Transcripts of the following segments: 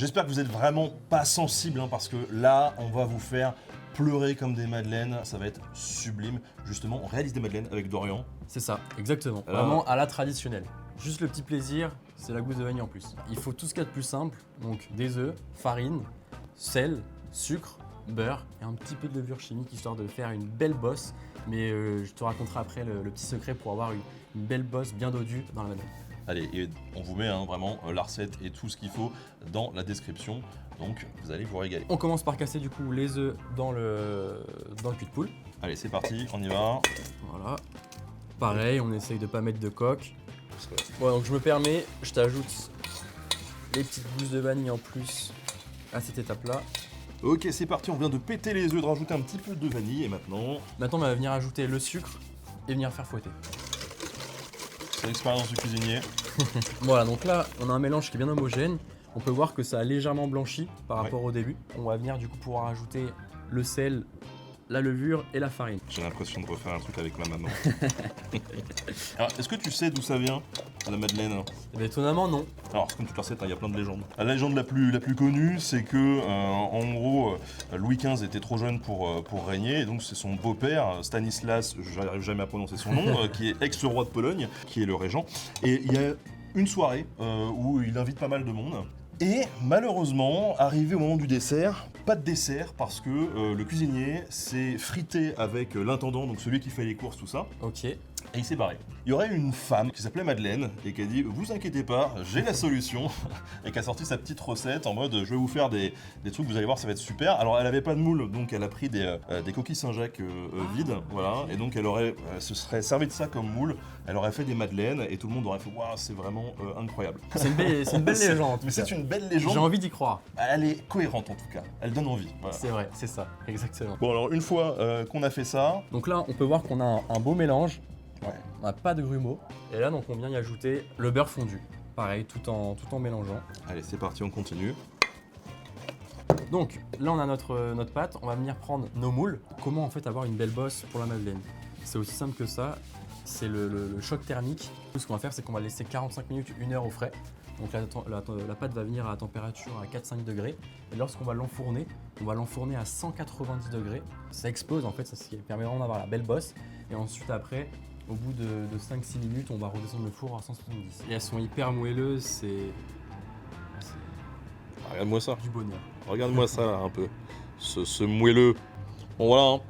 J'espère que vous êtes vraiment pas sensibles, hein, parce que là, on va vous faire pleurer comme des madeleines. Ça va être sublime. Justement, on réalise des madeleines avec Dorian. C'est ça, exactement. Alors- Vraiment à la traditionnelle. Juste le petit plaisir, c'est la gousse de vanille en plus. Il faut tout ce qu'il y a de plus simple, donc des œufs, farine, sel, sucre, beurre et un petit peu de levure chimique histoire de faire une belle bosse. Mais je te raconterai après le petit secret pour avoir une belle bosse bien dodue dans la madeleine. Allez, et on vous met vraiment la recette et tout ce qu'il faut dans la description. Donc, vous allez vous régaler. On commence par casser du coup les œufs dans le cul de poule. Allez, c'est parti, on y va. Voilà. Pareil, on essaye de pas mettre de coque. Bon, donc je me permets, je t'ajoute les petites gousses de vanille en plus à cette étape-là. Ok, c'est parti, on vient de péter les œufs, de rajouter un petit peu de vanille et maintenant, Maintenant, on va venir ajouter le sucre et venir faire fouetter. c'est l'expérience du cuisinier. Voilà, donc là, on a un mélange qui est bien homogène. On peut voir que ça a légèrement blanchi par rapport au début. On va venir du coup pouvoir ajouter le sel, la levure et la farine. J'ai l'impression de refaire un truc avec ma maman. Alors, est-ce que tu sais d'où ça vient, la madeleine? Et bien, étonnamment, non. Alors, c'est comme toute recette, il y a plein de légendes. La légende la plus connue, c'est que, en gros, Louis XV était trop jeune pour régner, et donc c'est son beau-père, Stanislas, j'arrive jamais à prononcer son nom, qui est ex-roi de Pologne, qui est le régent. Et il y a une soirée où il invite pas mal de monde. Et malheureusement, arrivé au moment du dessert, pas de dessert parce que le cuisinier s'est frité avec l'intendant, donc celui qui fait les courses, tout ça. Ok. Et il s'est barré. Il y aurait une femme qui s'appelait Madeleine et qui a dit « Vous inquiétez pas, j'ai la solution » et qui a sorti sa petite recette en mode « Je vais vous faire des trucs, vous allez voir, ça va être super ». Alors elle avait pas de moule, donc elle a pris des coquilles Saint-Jacques vides, voilà. Et donc elle se serait servi de ça comme moule, elle aurait fait des madeleines et tout le monde aurait fait « Waouh, c'est vraiment incroyable ». C'est une belle légende. en tout Mais cas. c'est une belle J'ai légende, envie d'y croire. elle est cohérente en tout cas, elle donne envie. Voilà. C'est vrai, c'est ça, exactement. Bon alors une fois qu'on a fait ça, Donc là, on peut voir qu'on a un beau mélange. ouais. On n'a pas de grumeaux. Et là, donc, on vient y ajouter le beurre fondu. Pareil, tout en mélangeant. Allez c'est parti, on continue. Donc là, on a notre pâte. On va venir prendre nos moules. Comment en fait avoir une belle bosse pour la madeleine? C'est aussi simple que ça. C'est le choc thermique. Ce qu'on va faire, c'est qu'on va laisser 45 minutes, 1 heure au frais. Donc la pâte va venir à la température à 4-5 degrés. Et lorsqu'on va l'enfourner, on va l'enfourner à 190 degrés. Ça explose en fait, ça permet vraiment d'avoir la belle bosse. Et ensuite après, au bout de 5-6 minutes, on va redescendre le four à 170. Et elles sont hyper moelleuses, c'est Regarde-moi ça. du bonheur. Regarde-moi ça là, un peu, ce moelleux. Bon voilà, hein.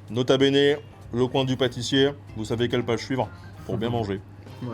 Nota bene, le coin du pâtissier, vous savez quelle page suivre pour bien manger. Ouais.